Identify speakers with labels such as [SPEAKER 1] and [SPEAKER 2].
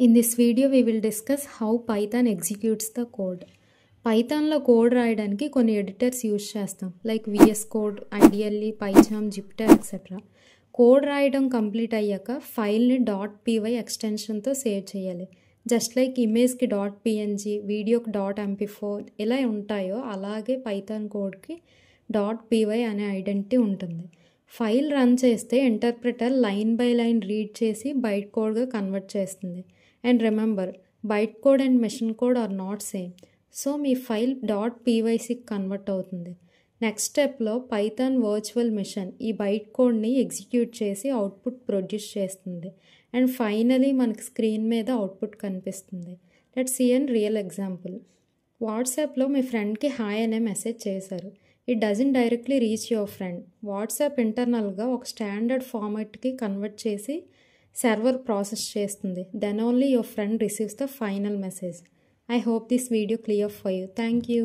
[SPEAKER 1] In this video, we will discuss how Python executes the code. Pythonలో code రాయడానికి కొన్ని editors use చేస్తాం like VS code, IDLE, PyCharm, Jupyter etcetera. Code రాయడం complete అయ్యాక ఫైల్ని .py ఎక్స్టెన్షన్తో సేవ్ చేయాలి. జస్ట్ లైక్ ఇమేజ్కి .png, వీడియోకి .mp4 ఇలా ఉంటాయో అలాగే పైథాన్ కోడ్కి .py అనే ఐడెంటిటీ ఉంటుంది. ఫైల్ రన్ చేస్తే interpreter line by line read చేసి బైట్ కోడ్గా కన్వర్ట్ చేస్తుంది. And remember, byte code and machine code are not same. So మీ ఫైల్ .pyకి కన్వర్ట్ అవుతుంది. నెక్స్ట్ స్టెప్లో పైథాన్ వర్చువల్ మిషన్ ఈ బైట్ కోడ్ని ఎగ్జిక్యూట్ చేసి అవుట్పుట్ ప్రొడ్యూస్ చేస్తుంది. అండ్ ఫైనలీ మనకి స్క్రీన్ మీద అవుట్పుట్ కనిపిస్తుంది. Let's see an real example. వాట్సాప్లో మీ ఫ్రెండ్కి హాయ్ అనే మెసేజ్ చేశారు. It doesn't directly reach your friend. WhatsApp ఇంటర్నల్గా ఒక స్టాండర్డ్ ఫార్మాట్కి కన్వర్ట్ చేసి సర్వర్ ప్రాసెస్ చేస్తుంది. Then only your friend receives the final message. I hope this video clear for you. Thank you.